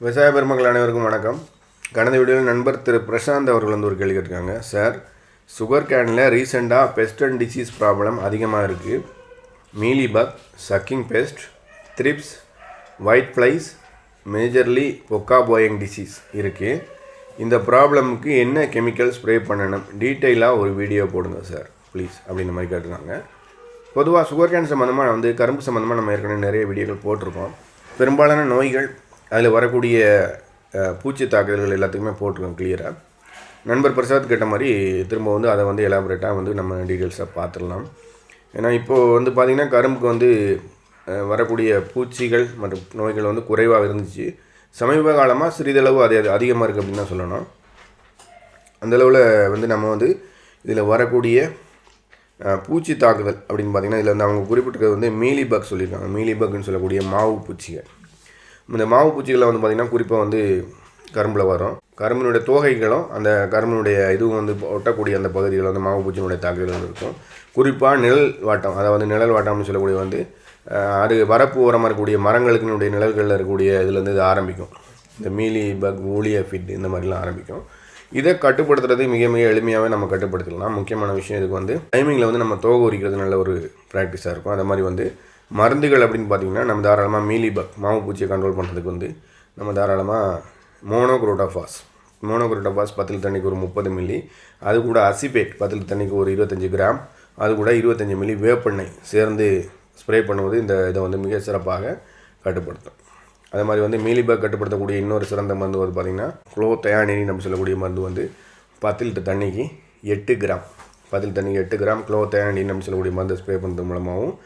விவசாய பெருமக்கள் அனைவருக்கும் வணக்கம். கடந்த வீடியோவில் நண்பர் திரு பிரசாந்த் அவர்கள் வந்து ஒரு கேள்வி கேட்டிருக்காங்க. சார், சுகர் கேனில் ரீசெண்டாக பெஸ்ட் அண்ட் டிசீஸ் ப்ராப்ளம் அதிகமாக இருக்குது. Mealybug, sucking best, thrips, white flies, majorly bokeh Boeing disease இருக்குது. இந்த ப்ராப்ளமுக்கு என்ன கெமிக்கல் ஸ்ப்ரே பண்ணணும், டீட்டெயிலாக ஒரு வீடியோ போடுங்க சார் ப்ளீஸ் அப்படின்ற மாதிரி கேட்டிருக்காங்க. பொதுவாக சுகர் கேன் சம்மந்தமாக கரும்பு சம்மந்தமாக நம்ம ஏற்கனவே நிறைய வீடியோக்கள் போட்டிருக்கோம். பெரும்பாலான நோய்கள், அதில் வரக்கூடிய பூச்சி தாக்குதல்கள் எல்லாத்துக்குமே போட்டிருக்கோம் கிளியராக. நண்பர் பிரசாத் கேட்ட மாதிரி திரும்ப அதை எலாபரேட்டாக நம்ம டீட்டெயில்ஸாக பார்த்துடலாம். ஏன்னா இப்போது பார்த்திங்கன்னா கரும்புக்கு வரக்கூடிய பூச்சிகள் மற்றும் நோய்கள் குறைவாக இருந்துச்சு. சமீப காலமாக சிறிதளவு அது அதிகமாக இருக்குது அப்படின்னு தான் சொல்லணும். அந்தளவில் நம்ம இதில் வரக்கூடிய பூச்சி தாக்குதல் அப்படின்னு பார்த்திங்கன்னா இதில் அவங்க குறிப்பிட்டிருக்கிறது மீலிபக் சொல்லியிருக்காங்க. மீலிபக்னு சொல்லக்கூடிய மாவு பூச்சிகள். இந்த மாவு பூச்சிகளை பார்த்திங்கன்னா குறிப்பாக கரும்பில் வரும். கரும்பினுடைய தோகைகளும் அந்த கரும்பினுடைய இதுவும் ஒட்டக்கூடிய அந்த பகுதிகளில் மாவு பூச்சியினுடைய தாக்குதல்கள் இருக்கும். குறிப்பாக நிழல் வாட்டம், அதாவது நிழல் வாட்டம்னு சொல்லக்கூடிய அது வரப்பு ஓரமாக இருக்கக்கூடிய மரங்களுக்குனுடைய நிழல்களில் இருக்கக்கூடிய இதுலேருந்து இது ஆரம்பிக்கும். இந்த மீலிபக், ஊலியா ஃபிட் இந்த மாதிரிலாம் ஆரம்பிக்கும். இதை கட்டுப்படுத்துறது மிக மிக எளிமையாகவே நம்ம கட்டுப்படுத்திடலாம். முக்கியமான விஷயம் இதுக்கு டைமிங்கில் நம்ம தோகை உரிக்கிறது நல்ல ஒரு ப்ராக்டிஸாக இருக்கும். அது மாதிரி மருந்துகள் அப்படின்னு பார்த்திங்கன்னா நம்ம தாராளமாக மீலிபக் மாவு பூச்சியை கண்ட்ரோல் பண்ணுறதுக்கு நம்ம தாராளமாக மோனோக்ரோட்டோஃபாஸ் 10 தண்ணிக்கு ஒரு 30 மில்லி, அது கூட அசிபேட் 10 தண்ணிக்கு ஒரு 25 கிராம், அது கூட 25 மில்லி வேப்பெண்ணெய் சேர்ந்து ஸ்ப்ரே பண்ணுவது இந்த இதை மிக சிறப்பாக கட்டுப்படுத்தும். அதே மாதிரி மீலிபக் கட்டுப்படுத்தக்கூடிய இன்னொரு சிறந்த மருந்து பார்த்திங்கன்னா குளோதயானினி நம்ம சொல்லக்கூடிய மருந்து 10 லிட்டர் தண்ணிக்கு 8 கிராம் 10 தண்ணிக்கு 8 கிராம் குளோதயானினி நம்ம சொல்லக்கூடிய மருந்து ஸ்ப்ரே பண்ணுறது மூலமாகவும்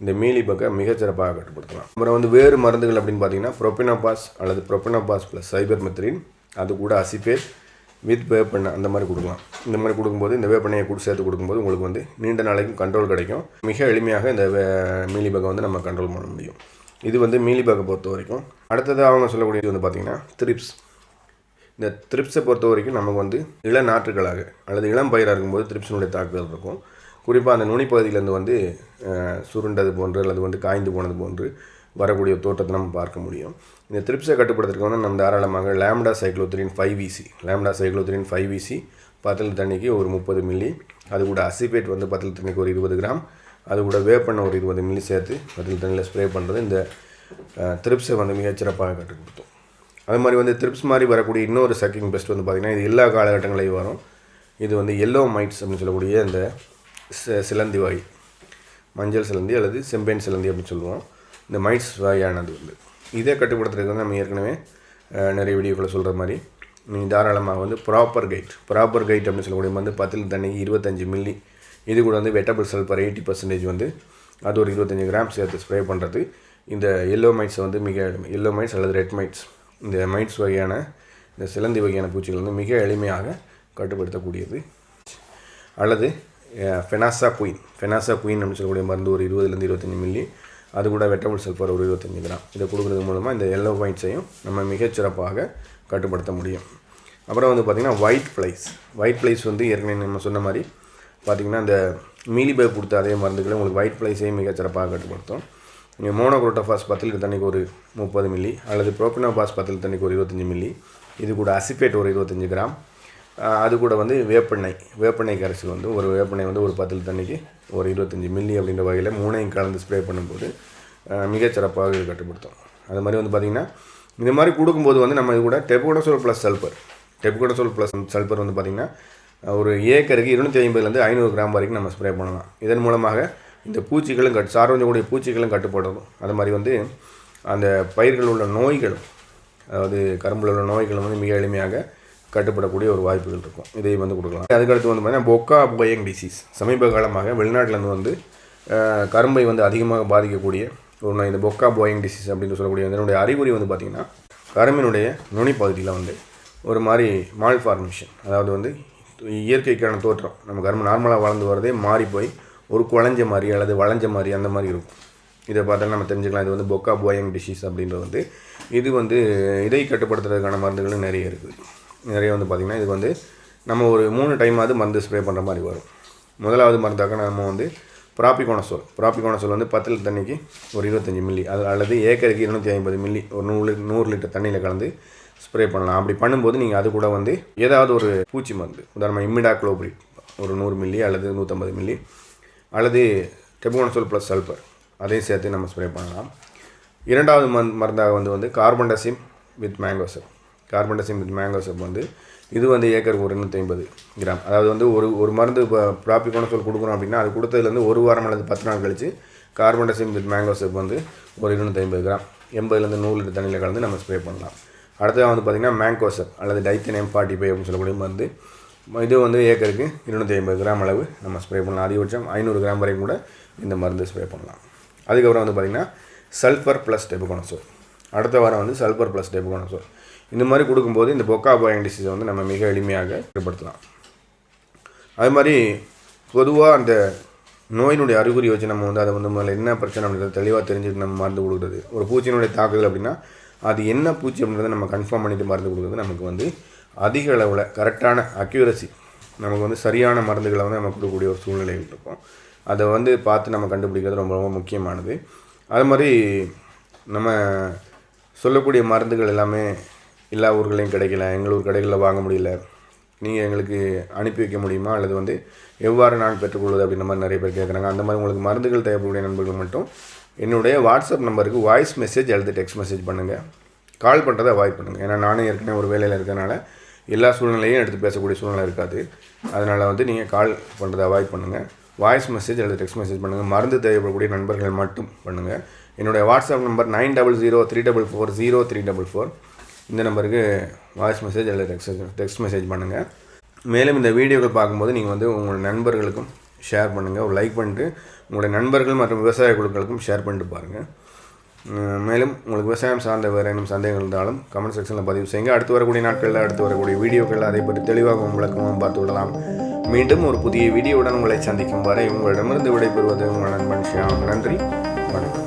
இந்த மீலிபக்கை மிகச்சிறப்பாக கட்டுப்படுத்தலாம். அப்புறம் வேறு மருந்துகள் அப்படின்னு பார்த்தீங்கன்னா ப்ரோபினோபாஸ் அல்லது ப்ரோபினோபாஸ் ப்ளஸ் சைபர்மெத்ரின், அது கூட அசிபேட் வித் வேப்பெண்ணெய் அந்த மாதிரி கொடுக்கலாம். இந்த மாதிரி கொடுக்கும்போது இந்த வேப்பெண்ணையை கூட சேர்த்து கொடுக்கும்போது உங்களுக்கு நீண்ட நாளைக்கும் கண்ட்ரோல் கிடைக்கும். மிக எளிமையாக இந்த மீலிபக்கை நம்ம கண்ட்ரோல் பண்ண முடியும். இது மீலிபக்கை பொறுத்த வரைக்கும். அடுத்தது அவங்க சொல்லக்கூடியது பார்த்திங்கன்னா த்ரிப்ஸ். இந்த த்ரிப்ஸை பொறுத்த வரைக்கும் நமக்கு இள நாற்றுகளாக அல்லது இளம் பயிராக இருக்கும்போது த்ரிப்ஸினுடைய தாக்குதல் இருக்கும். குறிப்பாக அந்த நுனிப்பகுதியிலேருந்து சுருண்டது போன்று அல்லது காய்ந்து போனது போன்று வரக்கூடிய தோற்றத்தை நம்ம பார்க்க முடியும். இந்த த்ரிப்ஸை கட்டுப்படுத்துறதுக்கு நம்ம தாராளமாக லாம்டா சைக்ளோத்ரின் 5VC 10 தண்ணிக்கு ஒரு 30 மில்லி, அது கூட அசிபேட் 10 தண்ணிக்கு ஒரு 20 கிராம், அது கூட வேப்பெண்ணெய் ஒரு 20 மில்லி சேர்த்து 10 தண்ணியில் ஸ்ப்ரே பண்ணுறது இந்த த்ரிப்ஸை மிகச்சிறப்பாக கட்டுப்படுத்தும். அது மாதிரி த்ரிப்ஸ் மாதிரி வரக்கூடிய இன்னொரு சக்கிங் பெஸ்ட் பார்த்திங்கன்னா இது எல்லா காலகட்டங்களையும் வரும். இது எல்லோ மைட்ஸ் அப்படின்னு சொல்லக்கூடிய இந்த சிலந்தி வகை, மஞ்சள் சிலந்தி அல்லது செம்பேன் சிலந்தி அப்படின்னு சொல்லுவோம். இந்த மைட்ஸ் வகையானது இதை கட்டுப்படுத்துறதுக்கு நம்ம ஏற்கனவே நிறைய வீடியோக்களை சொல்கிற மாதிரி நீங்கள் தாராளமாக ப்ராப்பர் கைட் அப்படின்னு சொல்லக்கூடிய 10 தண்ணிக்கு 25 மில்லி, இது கூட வெட்டபிள் சல்பர் 80% அது ஒரு 25 கிராம் சேர்த்து ஸ்ப்ரே பண்ணுறது இந்த எல்லோ மைட்ஸை எல்லோ மைட்ஸ் அல்லது ரெட் மைட்ஸ், இந்த மைட்ஸ் வகையான இந்த சிலந்தி வகையான பூச்சிகள் மிக எளிமையாக கட்டுப்படுத்தக்கூடியது. அல்லது ஃபெனாசா குயின் அப்படின்னு சொல்லக்கூடிய மருந்து ஒரு 20 25 மில்லி, அது கூட வெட்டபிள் சல்ஃபர் ஒரு 25 கிராம், இதை கொடுக்குறது மூலமாக இந்த எல்லோ மைட்ஸையும் நம்ம மிகச்சிறப்பாக கட்டுப்படுத்த முடியும். அப்புறம் பார்த்திங்கன்னா ஒயிட் ஃப்ளைஸ் ஏற்கனவே நம்ம சொன்ன மாதிரி பார்த்திங்கன்னா இந்த மீலிபக் கொடுத்த அதே மருந்துகளை உங்களுக்கு ஒயிட் ஃப்ளைஸையும் மிகச்சிறப்பாக கட்டுப்படுத்தும். நீங்கள் மோனோக்ரோட்டோஃபாஸ் 10 லிட்டர் தண்ணிக்கு ஒரு 30 மில்லி, அல்லது ப்ரோபினோபாஸ் 10 லிட்டர் தண்ணிக்கு ஒரு 25 மில்லி, இது கூட அசிபேட் ஒரு 25 கிராம், அது கூட வேப்பெண்ணெய் கரைசல் ஒரு வேப்பெண்ணெய் ஒரு 10 லிட்டர் தண்ணிக்கு ஒரு 25 மில்லி அப்படின்ற வகையில் 3ஐயும் கலந்து ஸ்ப்ரே பண்ணும்போது மிகச்சிறப்பாக இது கட்டுப்படுத்தும். அது மாதிரி பார்த்திங்கன்னா இந்த மாதிரி கொடுக்கும்போது நம்ம இது கூட டெபுகோனசோல் ப்ளஸ் சல்பர் பார்த்திங்கன்னா ஒரு ஏக்கருக்கு 250 500 கிராம் வரைக்கும் நம்ம ஸ்ப்ரே பண்ணலாம். இதன் மூலமாக இந்த பூச்சிகளும் சார்வஞ்சக்கூடிய பூச்சிகளும் கட்டுப்படும். அது மாதிரி அந்த பயிர்கள் உள்ள நோய்களும், அதாவது கரும்பில் உள்ள நோய்களும் மிக எளிமையாக கட்டுப்படக்கூடிய ஒரு வாய்ப்புகள் இருக்கும். இதை கொடுக்கலாம். அதுக்கடுத்து பார்த்தீங்கன்னா பொக்கா போயிங் டிசீஸ். சமீப காலமாக வெளிநாட்டிலேருந்து கரும்பை அதிகமாக பாதிக்கக்கூடிய ஒரு நோய் இந்த பொக்கா போயிங் டிசீஸ் அப்படின்னு சொல்லக்கூடிய இதனுடைய அறிகுறி பார்த்திங்கன்னா கரும்பினுடைய நுனிப்பகுதியில் ஒரு மாதிரி மால் ஃபார்மேஷன், அதாவது இயற்கைக்கான தோற்றம், நம்ம கரும்பு நார்மலாக வளர்ந்து வரதே மாறி போய் ஒரு குழஞ்ச மாதிரி அல்லது வளைஞ்ச மாதிரி அந்த மாதிரி இருக்கும். இதை பார்த்தாலும் நம்ம தெரிஞ்சுக்கலாம். இது பொக்கா போயிங் டிசீஸ் அப்படின்றது இது இதை கட்டுப்படுத்துறதுக்கான மருந்துகளும் நிறைய இருக்குது. நிறைய பார்த்திங்கன்னா இது நம்ம ஒரு 3 டைமாவது மருந்து ஸ்ப்ரே பண்ணுற மாதிரி வரும். முதலாவது மருந்தாக நம்ம ப்ராபிகோனசோல் வந்து 10 லிட்டர் தண்ணிக்கு ஒரு 25 மில்லி அது அல்லது ஏக்கருக்கு 250 மில்லி ஒரு 100 லிட்டர் தண்ணியில் கலந்து ஸ்ப்ரே பண்ணலாம். அப்படி பண்ணும்போது நீங்கள் அது கூட வந்து ஏதாவது ஒரு பூச்சி மருந்து உதாரணமாக இமிடாக்ளோபிரிட் ஒரு 100 மில்லி அல்லது 150 மில்லி அல்லது டெபுகோனசோல் ப்ளஸ் சல்பர் அதையும் சேர்த்து நம்ம ஸ்ப்ரே பண்ணலாம். இரண்டாவது மருந்தாக வந்து கார்பன்டசிம் வித் மேங்கோசப் வந்து இது வந்து ஏக்கருக்கு ஒரு 250 கிராம். அதாவது வந்து ஒரு மருந்து இப்போ ப்ராபிகோனசோல் கொடுக்குறோம் அப்படின்னா அது கொடுத்ததுலேருந்து ஒரு வாரம் அல்லது 10 நாள் கழித்து கார்பன்டசிம் வித் மேங்கோசப் வந்து ஒரு 250 கிராம் 80லேருந்து 100 லிட்டர் தண்ணியில் கலந்து நம்ம ஸ்ப்ரே பண்ணலாம். அடுத்ததாக வந்து பார்த்திங்கன்னா மேங்கோசப் அல்லது டைத்தனியம் 45 அப்படின்னு சொல்லக்கூடிய மருந்து இது வந்து ஏக்கருக்கு 250 கிராம் அளவு நம்ம ஸ்ப்ரே பண்ணலாம். அதிகபட்சம் 500 கிராம் வரைக்கும் கூட இந்த மருந்து ஸ்ப்ரே பண்ணலாம். அதுக்கப்புறம் வந்து பார்த்திங்கன்னா சல்ஃபர் ப்ளஸ் டெபுகோனசோல் அடுத்த வாரம் வந்து சல்ஃபர் ப்ளஸ் டெபுகோனசோல் இந்த மாதிரி கொடுக்கும்போது இந்த பொக்கா பாயிங் டிசீஸை வந்து நம்ம மிக எளிமையாக ஏற்படுத்தலாம். அது மாதிரி பொதுவாக அந்த நோயினுடைய அறிகுறி வச்சு நம்ம வந்து அதை வந்து முதல்ல என்ன பிரச்சனை அப்படின்றத தெளிவாக தெரிஞ்சுட்டு நம்ம மருந்து கொடுக்குறது. ஒரு பூச்சியினுடைய தாக்குதல் அப்படின்னா அது என்ன பூச்சி அப்படின்றத நம்ம கன்ஃபார்ம் பண்ணிவிட்டு மருந்து கொடுக்குறது நமக்கு வந்து அதிக அளவில் கரெக்டான அக்யூரசி நமக்கு வந்து சரியான மருந்துகளை வந்து நம்ம கொடுக்கக்கூடிய ஒரு சூழ்நிலைகள் இருக்கும். அதை வந்து பார்த்து நம்ம கண்டுபிடிக்கிறது ரொம்ப ரொம்ப முக்கியமானது. அது மாதிரி நம்ம சொல்லக்கூடிய மருந்துகள் எல்லாமே எல்லா ஊர்களையும் கிடைக்கல, எங்களூர் கடைகளில் வாங்க முடியல, நீங்கள் எங்களுக்கு அனுப்பி வைக்க முடியுமா அல்லது வந்து எவ்வாறு நான் பெற்றுக்கொள்வது அப்படின்ற மாதிரி நிறைய பேர் கேட்குறாங்க. அந்த மாதிரி உங்களுக்கு மருந்துகள் தேவைப்படக்கூடிய நண்பர்கள் மட்டும் என்னுடைய வாட்ஸ்அப் நம்பருக்கு வாய்ஸ் மெசேஜ் அல்லது டெக்ஸ்ட் மெசேஜ் பண்ணுங்கள். கால் பண்ணுறதை அவாய்ட் பண்ணுங்கள். ஏன்னா நானும் ஏற்கனவே ஒரு வேலையில் இருக்கிறனால எல்லா சூழ்நிலையும் எடுத்து பேசக்கூடிய சூழ்நிலை இருக்காது. அதனால் வந்து நீங்கள் கால் பண்ணுறதை அவாய்ட் பண்ணுங்கள். வாய்ஸ் மெசேஜ் அல்லது டெக்ஸ்ட் மெசேஜ் பண்ணுங்கள். மருந்து தேவைப்படக்கூடிய நண்பர்கள் மட்டும் பண்ணுங்கள். என்னுடைய வாட்ஸ்அப் நம்பர் 9003440344 இந்த நம்பருக்கு வாய்ஸ் மெசேஜ் அல்லது டெக்ஸ்ட் மெசேஜ் பண்ணுங்கள். மேலும் இந்த வீடியோக்கள் பார்க்கும்போது நீங்கள் வந்து உங்களோட நண்பர்களுக்கும் ஷேர் பண்ணுங்கள். ஒரு லைக் பண்ணிட்டு உங்களுடைய நண்பர்கள் மற்றும் விவசாய குழுக்களுக்கும் ஷேர் பண்ணிட்டு பாருங்கள். மேலும் உங்களுக்கு விவசாயம் சார்ந்த வேறு ஏதும் சந்தேகங்கள் இருந்தாலும் கமெண்ட் செக்ஷனில் பதிவு செய்யுங்க. அடுத்து வரக்கூடிய நாட்களில் அடுத்து வரக்கூடிய வீடியோக்களில் அதை பற்றி தெளிவாகவும் விளக்கமும் பார்த்து விடலாம். மீண்டும் ஒரு புதிய வீடியோவுடன் உங்களை சந்திக்கும் வரை உங்களிடமிருந்து விடைபெறுவது உங்கள் நண்பன் ஷியாம். நன்றி, வணக்கம்.